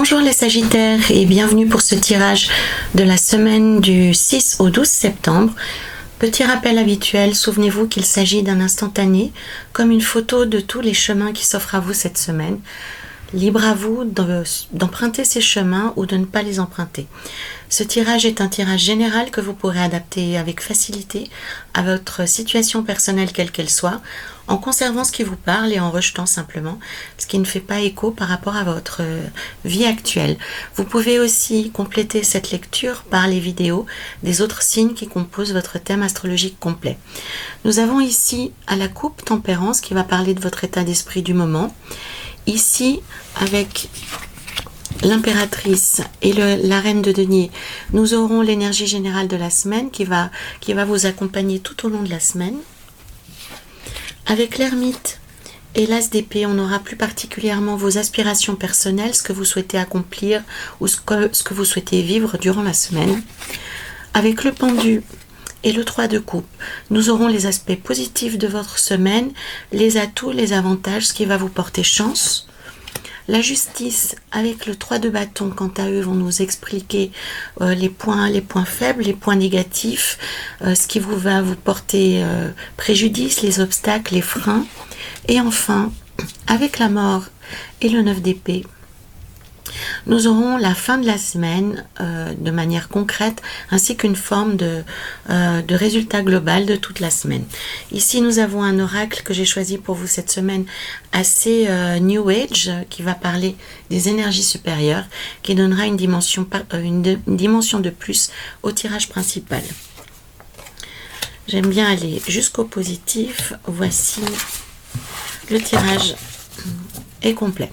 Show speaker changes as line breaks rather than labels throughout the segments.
Bonjour les Sagittaires et bienvenue pour ce tirage de la semaine du 6 au 12 septembre. Petit rappel habituel, souvenez-vous qu'il s'agit d'un instantané, comme une photo de tous les chemins qui s'offrent à vous cette semaine. Libre à vous d'emprunter ces chemins ou de ne pas les emprunter. Ce tirage est un tirage général que vous pourrez adapter avec facilité à votre situation personnelle quelle qu'elle soit, en conservant ce qui vous parle et en rejetant simplement ce qui ne fait pas écho par rapport à votre vie actuelle. Vous pouvez aussi compléter cette lecture par les vidéos des autres signes qui composent votre thème astrologique complet. Nous avons ici à la coupe Tempérance qui va parler de votre état d'esprit du moment. Ici, avec l'impératrice et la reine de denier, nous aurons l'énergie générale de la semaine qui va vous accompagner tout au long de la semaine. Avec l'ermite et l'as d'épée, on aura plus particulièrement vos aspirations personnelles, ce que vous souhaitez accomplir ou ce que vous souhaitez vivre durant la semaine. Avec le pendu et le 3 de coupe, nous aurons les aspects positifs de votre semaine, les atouts, les avantages, ce qui va vous porter chance. La justice avec le 3 de bâton, quant à eux, vont nous expliquer les points faibles, les points négatifs, ce qui va vous porter préjudice, les obstacles, les freins. Et enfin, avec la mort et le 9 d'épée, nous aurons la fin de la semaine de manière concrète ainsi qu'une forme de résultat global de toute la semaine. Ici nous avons un oracle que j'ai choisi pour vous cette semaine assez New Age qui va parler des énergies supérieures, qui donnera une dimension de plus au tirage principal. J'aime bien aller jusqu'au positif. Voici le tirage est complet.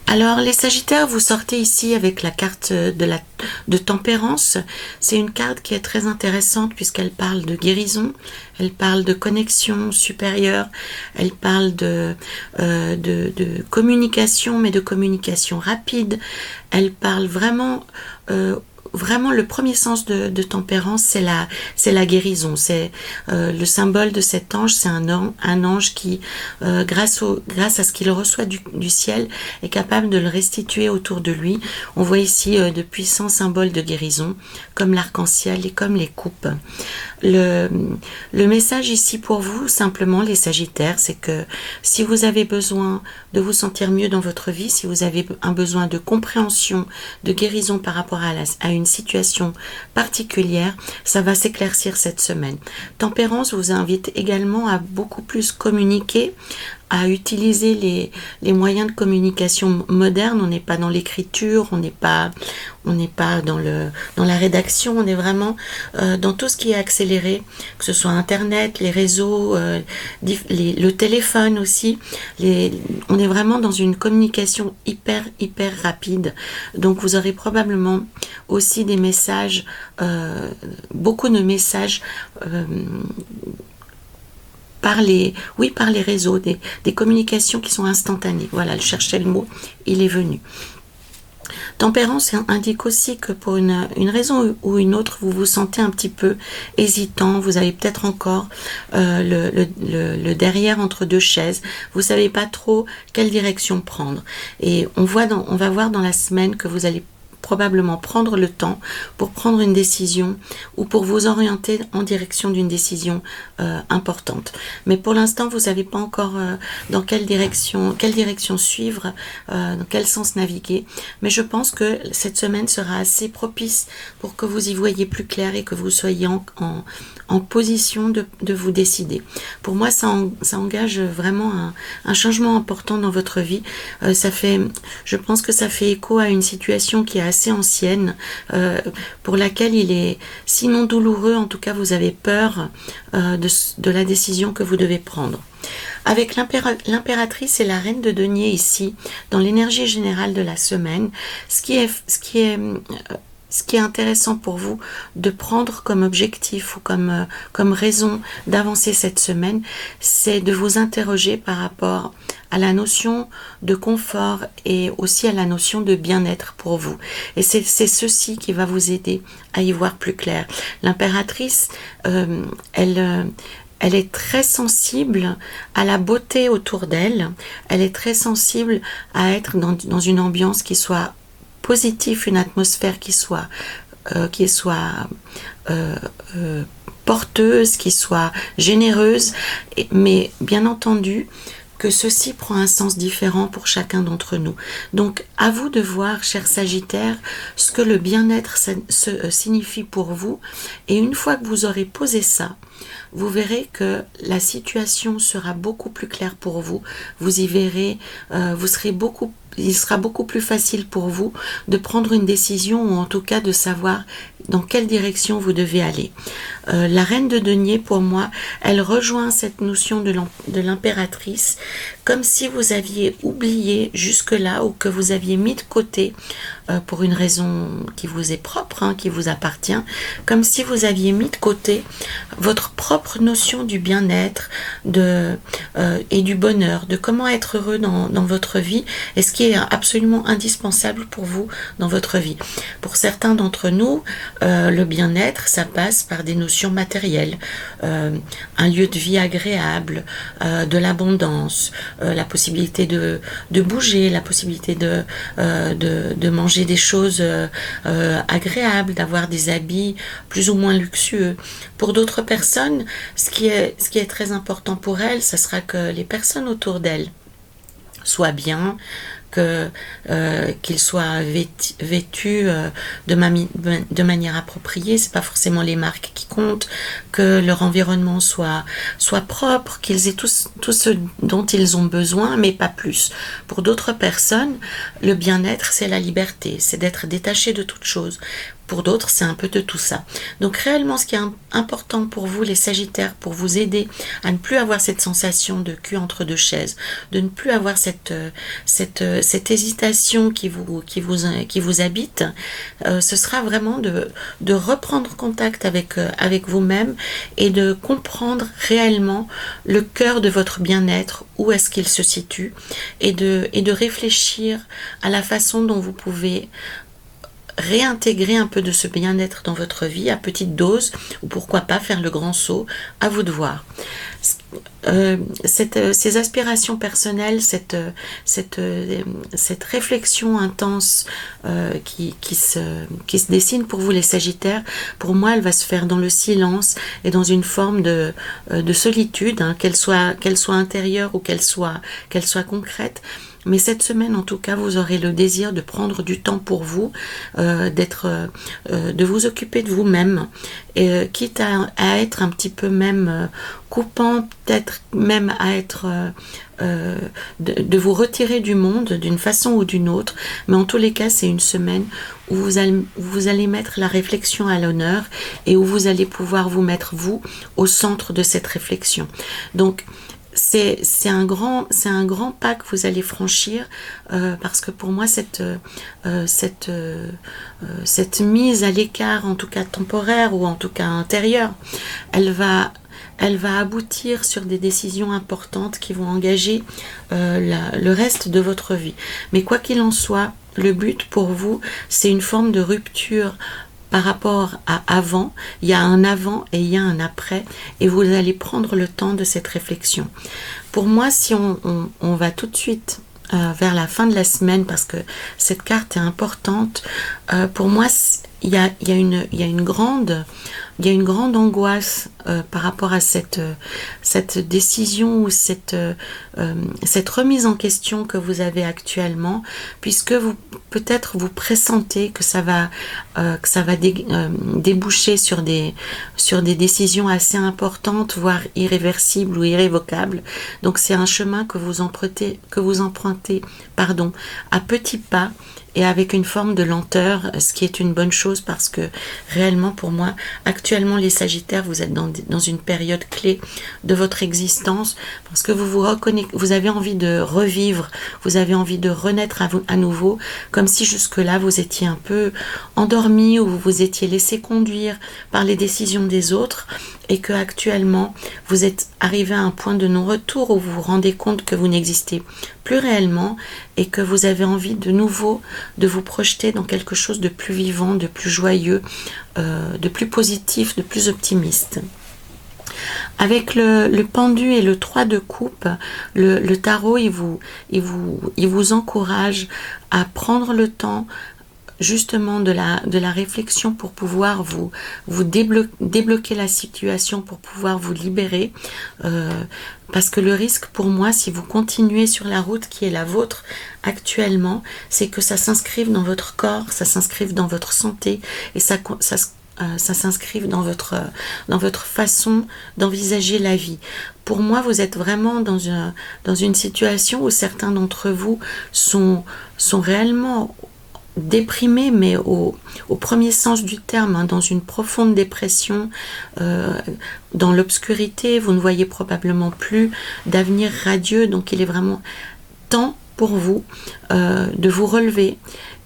Alors les Sagittaires, vous sortez ici avec la carte de Tempérance. C'est une carte qui est très intéressante puisqu'elle parle de guérison, elle parle de connexion supérieure, elle parle de communication, mais de communication rapide. Elle parle vraiment le premier sens de Tempérance, c'est la guérison. C'est le symbole de cet ange, c'est un ange qui, grâce à ce qu'il reçoit du ciel, est capable de le restituer autour de lui. On voit ici de puissants symboles de guérison, comme l'arc-en-ciel et comme les coupes. Le message ici pour vous, simplement les Sagittaires, c'est que si vous avez besoin de vous sentir mieux dans votre vie, si vous avez un besoin de compréhension, de guérison par rapport à une situation particulière, ça va s'éclaircir cette semaine. Tempérance vous invite également à beaucoup plus communiquer, à utiliser les moyens de communication modernes. On n'est pas dans l'écriture, on n'est pas dans la rédaction, on est vraiment dans tout ce qui est accéléré, que ce soit Internet, les réseaux, le téléphone aussi. On est vraiment dans une communication hyper rapide. Donc vous aurez probablement aussi des messages, beaucoup de messages par les réseaux, des communications qui sont instantanées. Voilà, je cherchais le mot, il est venu. Tempérance indique aussi que pour une raison ou une autre, vous vous sentez un petit peu hésitant, vous avez peut-être encore le derrière entre deux chaises, vous ne savez pas trop quelle direction prendre. Et on va voir dans la semaine que vous allez probablement prendre le temps pour prendre une décision ou pour vous orienter en direction d'une décision importante. Mais pour l'instant, vous savez pas encore dans quelle direction suivre, dans quel sens naviguer. Mais je pense que cette semaine sera assez propice pour que vous y voyez plus clair et que vous soyez en position de vous décider. Pour moi, ça engage vraiment un changement important dans votre vie. Je pense que ça fait écho à une situation qui est assez ancienne, pour laquelle il est sinon douloureux, en tout cas vous avez peur de la décision que vous devez prendre. Avec l'impératrice et la reine de denier ici, dans l'énergie générale de la semaine, ce qui est intéressant pour vous de prendre comme objectif ou comme raison d'avancer cette semaine, c'est de vous interroger par rapport à la notion de confort et aussi à la notion de bien-être pour vous. Et c'est ceci qui va vous aider à y voir plus clair. L'impératrice, elle elle est très sensible à la beauté autour d'elle, elle est très sensible à être dans une ambiance qui soit positive, une atmosphère qui soit porteuse, qui soit généreuse, mais bien entendu que ceci prend un sens différent pour chacun d'entre nous. Donc à vous de voir, cher Sagittaire, ce que le bien-être signifie pour vous, et une fois que vous aurez posé ça, vous verrez que la situation sera beaucoup plus claire pour vous. Vous y verrez, il sera beaucoup plus facile pour vous de prendre une décision, ou en tout cas de savoir dans quelle direction vous devez aller. La reine de denier, pour moi, elle rejoint cette notion de l'impératrice, comme si vous aviez oublié jusque-là, ou que vous aviez mis de côté pour une raison qui vous est propre, qui vous appartient, comme si vous aviez mis de côté votre propre notion du bien-être et du bonheur, de comment être heureux dans votre vie, et ce qui est absolument indispensable pour vous dans votre vie. Pour certains d'entre nous, le bien-être, ça passe par des notions matérielles, un lieu de vie agréable, de l'abondance, la possibilité de bouger, la possibilité de manger des choses agréables, d'avoir des habits plus ou moins luxueux. Pour d'autres personnes, ce qui est très important pour elles, ce sera que les personnes autour d'elles soient bien, qu'ils soient vêtus de manière appropriée. C'est pas forcément les marques qui comptent, que leur environnement soit propre, qu'ils aient tout ce dont ils ont besoin, mais pas plus. Pour d'autres personnes, le bien-être, c'est la liberté, c'est d'être détaché de toute chose. Pour d'autres, c'est un peu de tout ça. Donc réellement, ce qui est important pour vous, les Sagittaires, pour vous aider à ne plus avoir cette sensation de cul entre deux chaises, de ne plus avoir cette hésitation qui vous habite, ce sera vraiment de reprendre contact avec vous-même et de comprendre réellement le cœur de votre bien-être, où est-ce qu'il se situe, et de réfléchir à la façon dont vous pouvez réintégrer un peu de ce bien-être dans votre vie à petite dose, ou pourquoi pas faire le grand saut, à vous de voir. Ces aspirations personnelles, cette réflexion intense qui se dessine pour vous, les Sagittaires, pour moi elle va se faire dans le silence et dans une forme de solitude, qu'elle soit intérieure ou qu'elle soit concrète. Mais cette semaine, en tout cas, vous aurez le désir de prendre du temps pour vous, de vous occuper de vous-même, quitte à être un petit peu même coupant, peut-être même à être de vous retirer du monde d'une façon ou d'une autre. Mais en tous les cas, c'est une semaine où vous allez mettre la réflexion à l'honneur et où vous allez pouvoir vous mettre, vous, au centre de cette réflexion. Donc, c'est un grand pas que vous allez franchir, parce que pour moi cette mise à l'écart, en tout cas temporaire ou en tout cas intérieure, elle va aboutir sur des décisions importantes qui vont engager le reste de votre vie. Mais quoi qu'il en soit, le but pour vous, c'est une forme de rupture par rapport à avant. Il y a un avant et il y a un après, et vous allez prendre le temps de cette réflexion. Pour moi, si on va tout de suite vers la fin de la semaine, parce que cette carte est importante, pour moi, il y a une grande angoisse par rapport à cette décision ou cette remise en question que vous avez actuellement, puisque peut-être vous pressentez que ça va déboucher sur des décisions assez importantes, voire irréversibles ou irrévocables. Donc c'est un chemin que vous empruntez à petits pas et avec une forme de lenteur, ce qui est une bonne chose, parce que réellement pour moi, actuellement les Sagittaires, vous êtes dans une période clé de votre existence, parce que vous avez envie de revivre, vous avez envie de renaître à nouveau, comme si jusque-là vous étiez un peu endormi, ou vous vous étiez laissé conduire par les décisions des autres, et que actuellement vous êtes arrivé à un point de non-retour où vous vous rendez compte que vous n'existez plus réellement, et que vous avez envie de nouveau de vous projeter dans quelque chose de plus vivant, de plus joyeux, de plus positif, de plus optimiste. Avec le pendu et le 3 de coupe, le tarot, il vous encourage à prendre le temps justement de la réflexion pour pouvoir vous débloquer la situation, pour pouvoir vous libérer. Parce que le risque pour moi, si vous continuez sur la route qui est la vôtre actuellement, c'est que ça s'inscrive dans votre corps, ça s'inscrive dans votre santé et ça s'inscrive dans votre façon d'envisager la vie. Pour moi, vous êtes vraiment dans une situation où certains d'entre vous sont réellement déprimés, mais au premier sens du terme, hein, dans une profonde dépression, dans l'obscurité. Vous ne voyez probablement plus d'avenir radieux, donc il est vraiment temps pour vous de vous relever.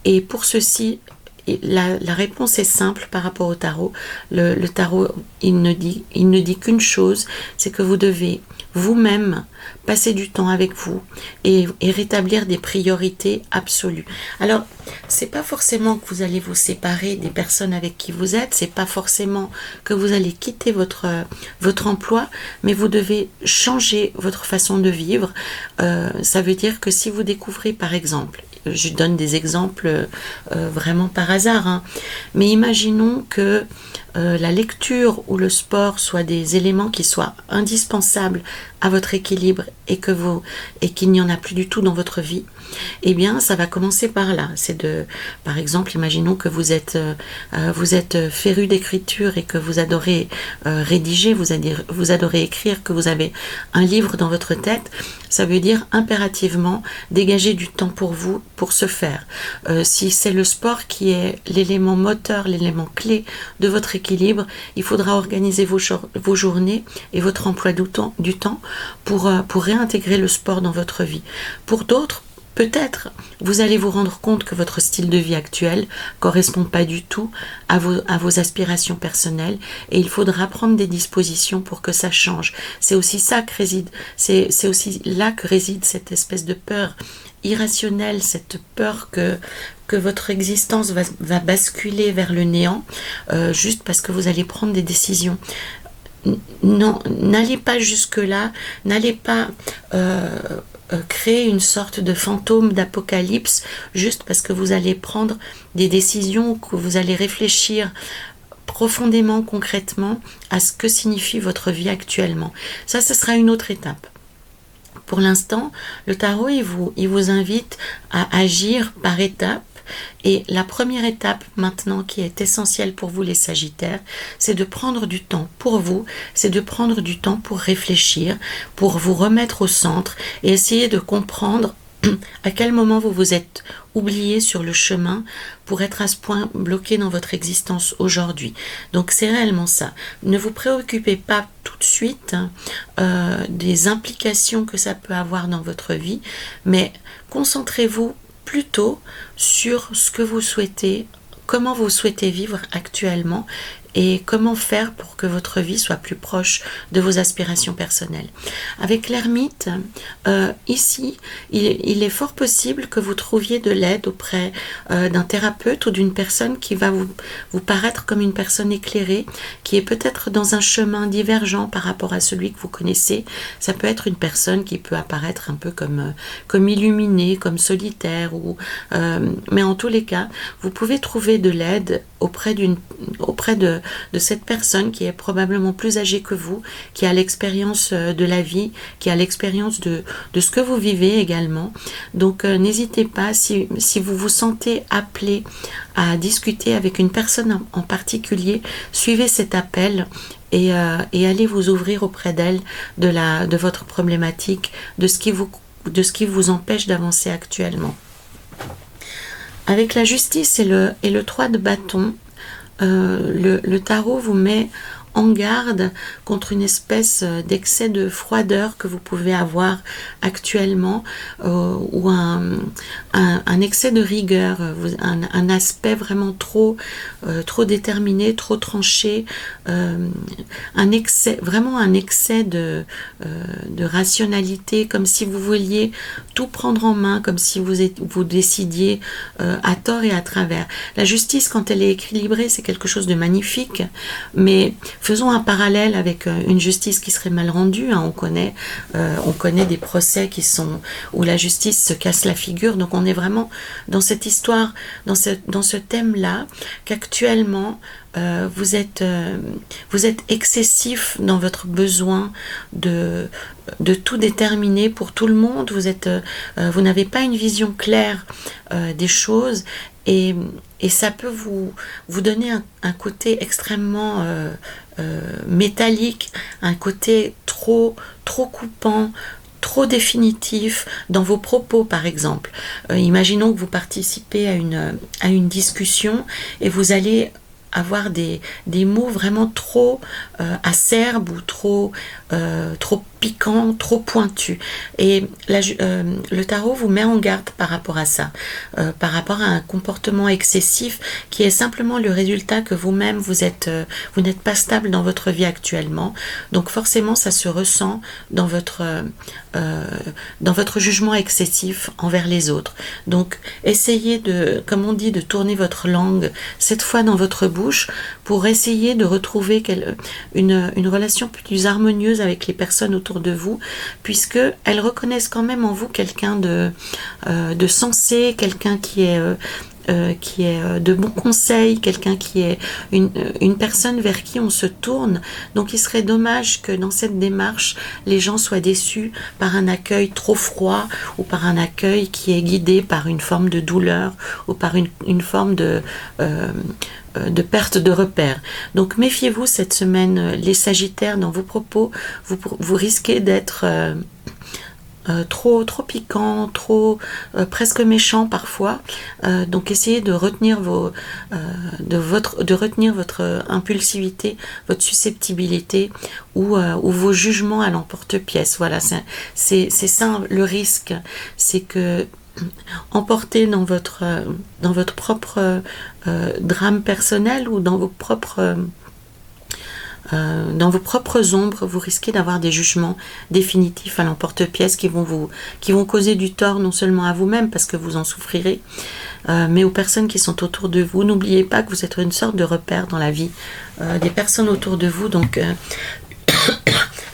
Et pour ceci, la réponse est simple par rapport au tarot. Le tarot, il ne dit qu'une chose, c'est que vous devez vous-même passer du temps avec vous et rétablir des priorités absolues. Alors, c'est pas forcément que vous allez vous séparer des personnes avec qui vous êtes, c'est pas forcément que vous allez quitter votre emploi, mais vous devez changer votre façon de vivre. Ça veut dire que si vous découvrez, par exemple, je donne des exemples vraiment par hasard, hein, mais imaginons que la lecture ou le sport soient des éléments qui soient indispensables à votre équilibre et qu'il n'y en a plus du tout dans votre vie, eh bien ça va commencer par là. Par exemple, imaginons que vous êtes féru d'écriture et que vous adorez rédiger, vous adorez écrire, que vous avez un livre dans votre tête. Ça veut dire impérativement dégager du temps pour vous, pour ce faire. Si c'est le sport qui est l'élément moteur, l'élément clé de votre équilibre, il faudra organiser vos journées et votre emploi du temps pour réintégrer le sport dans votre vie. Pour d'autres, peut-être vous allez vous rendre compte que votre style de vie actuel correspond pas du tout à vos aspirations personnelles et il faudra prendre des dispositions pour que ça change. C'est aussi là que réside cette espèce de peur irrationnelle, cette peur que votre existence va basculer vers le néant juste parce que vous allez prendre des décisions. Non, n'allez pas jusque-là, n'allez pas créer une sorte de fantôme d'apocalypse juste parce que vous allez prendre des décisions, que vous allez réfléchir profondément, concrètement à ce que signifie votre vie actuellement. Ça, ce sera une autre étape. Pour l'instant, le tarot, il vous invite à agir par étapes. Et la première étape maintenant qui est essentielle pour vous les Sagittaires, c'est de prendre du temps pour vous, c'est de prendre du temps pour réfléchir, pour vous remettre au centre et essayer de comprendre à quel moment vous vous êtes oublié sur le chemin pour être à ce point bloqué dans votre existence aujourd'hui. Donc c'est réellement ça. Ne vous préoccupez pas tout de suite des implications que ça peut avoir dans votre vie, mais concentrez-vous plutôt sur ce que vous souhaitez, comment vous souhaitez vivre actuellement et comment faire pour que votre vie soit plus proche de vos aspirations personnelles. Avec l'ermite, ici, il est fort possible que vous trouviez de l'aide auprès d'un thérapeute ou d'une personne qui va vous paraître comme une personne éclairée, qui est peut-être dans un chemin divergent par rapport à celui que vous connaissez. Ça peut être une personne qui peut apparaître un peu comme illuminée, comme solitaire, mais en tous les cas, vous pouvez trouver de l'aide auprès de cette personne qui est probablement plus âgée que vous, qui a l'expérience de la vie, qui a l'expérience de ce que vous vivez également. Donc n'hésitez pas, si vous vous sentez appelé à discuter avec une personne en particulier, suivez cet appel et allez vous ouvrir auprès d'elle de votre problématique, de ce qui vous empêche d'avancer actuellement. Avec la justice et le 3 de bâton, le tarot vous met en garde contre une espèce d'excès de froideur que vous pouvez avoir actuellement ou un excès de rigueur, un aspect vraiment trop déterminé, trop tranché, un excès de rationalité, comme si vous vouliez tout prendre en main, comme si vous décidiez à tort et à travers. La justice, quand elle est équilibrée, c'est quelque chose de magnifique, mais faisons un parallèle avec une justice qui serait mal rendue. Hein. On connaît des procès où la justice se casse la figure. Donc on est vraiment dans cette histoire, dans ce thème-là, qu'actuellement vous êtes excessif dans votre besoin de tout déterminer pour tout le monde. Vous n'avez pas une vision claire des choses. Et ça peut vous donner un côté extrêmement métallique, un côté trop coupant, trop définitif dans vos propos, par exemple. Imaginons que vous participez à une discussion et vous allez avoir des mots vraiment trop acerbes ou trop piquants, trop pointus. Et le tarot vous met en garde par rapport à ça, par rapport à un comportement excessif qui est simplement le résultat que vous-même vous n'êtes pas stable dans votre vie actuellement. Donc forcément ça se ressent dans votre jugement excessif envers les autres. Donc essayez comme on dit, de tourner votre langue cette fois dans votre bouche pour essayer de retrouver une relation plus harmonieuse avec les personnes autour de vous, puisque elles reconnaissent quand même en vous quelqu'un de sensé, quelqu'un qui est de bons conseils, quelqu'un qui est une personne vers qui on se tourne. Donc il serait dommage que dans cette démarche, les gens soient déçus par un accueil trop froid ou par un accueil qui est guidé par une forme de douleur ou par une forme de perte de repères. Donc méfiez-vous cette semaine, les Sagittaires, dans vos propos, vous risquez d'être trop piquant, presque méchant parfois. Donc essayez de retenir votre impulsivité, votre susceptibilité ou vos jugements à l'emporte-pièce. Voilà, c'est ça le risque, c'est que emporté dans votre propre drame personnel ou dans vos propres ombres, vous risquez d'avoir des jugements définitifs à l'emporte-pièce qui vont causer du tort non seulement à vous-même parce que vous en souffrirez, mais aux personnes qui sont autour de vous. N'oubliez pas que vous êtes une sorte de repère dans la vie des personnes autour de vous, donc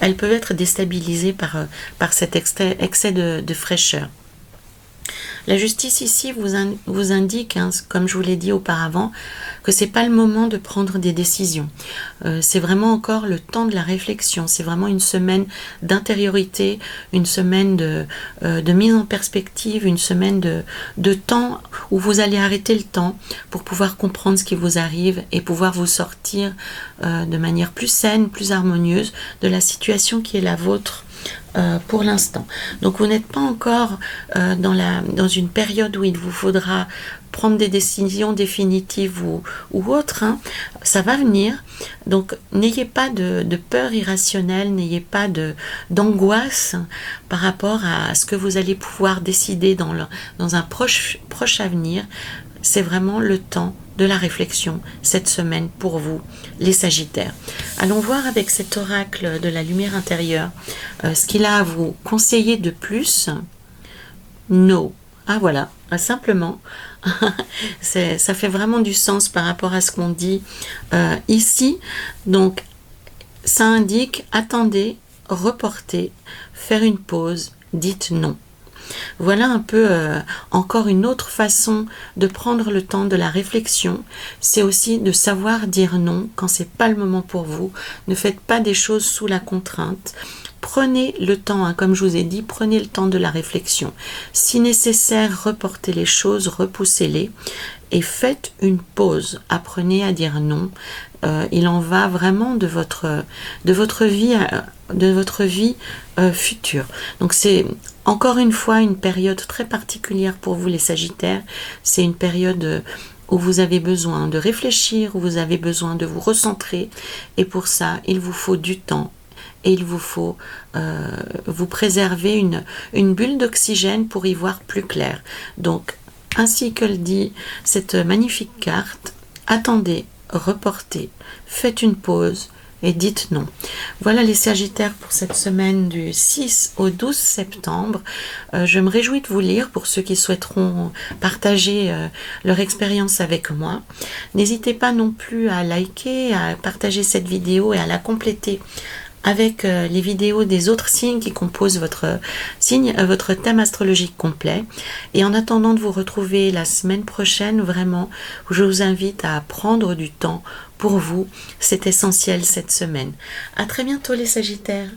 elles peuvent être déstabilisées par cet excès de fraîcheur. La justice ici vous indique, hein, comme je vous l'ai dit auparavant, que c'est pas le moment de prendre des décisions. C'est vraiment encore le temps de la réflexion. C'est vraiment une semaine d'intériorité, une semaine de mise en perspective, une semaine de temps où vous allez arrêter le temps pour pouvoir comprendre ce qui vous arrive et pouvoir vous sortir de manière plus saine, plus harmonieuse de la situation qui est la vôtre pour l'instant. Donc vous n'êtes pas encore dans une période où il vous faudra prendre des décisions définitives ou autres, hein. Ça va venir. Donc n'ayez pas de peur irrationnelle, n'ayez pas d'angoisse par rapport à ce que vous allez pouvoir décider dans un proche avenir. C'est vraiment le temps de la réflexion cette semaine pour vous, les Sagittaires. Allons voir avec cet oracle de la lumière intérieure ce qu'il a à vous conseiller de plus. No. Ah voilà, simplement. Ça fait vraiment du sens par rapport à ce qu'on dit ici. Donc, ça indique attendez, reportez, faire une pause, dites non. Voilà un peu encore une autre façon de prendre le temps de la réflexion. C'est aussi de savoir dire non quand c'est pas le moment pour vous. Ne faites pas des choses sous la contrainte. Prenez le temps, hein, comme je vous ai dit, prenez le temps de la réflexion. Si nécessaire, reportez les choses, repoussez-les et faites une pause. Apprenez à dire non. Il en va vraiment de votre vie future. Donc c'est encore une fois une période très particulière pour vous les Sagittaires. C'est une période où vous avez besoin de réfléchir, où vous avez besoin de vous recentrer. Et pour ça, il vous faut du temps. Et il vous faut vous préserver une bulle d'oxygène pour y voir plus clair. Donc, ainsi que le dit cette magnifique carte, attendez, reportez, faites une pause, et dites non. Voilà les Sagittaires pour cette semaine du 6 au 12 septembre. Je me réjouis de vous lire pour ceux qui souhaiteront partager leur expérience avec moi. N'hésitez pas non plus à liker, à partager cette vidéo et à la compléter avec les vidéos des autres signes qui composent votre signe, votre thème astrologique complet. Et en attendant de vous retrouver la semaine prochaine, vraiment, je vous invite à prendre du temps pour vous. C'est essentiel cette semaine. À très bientôt les Sagittaires.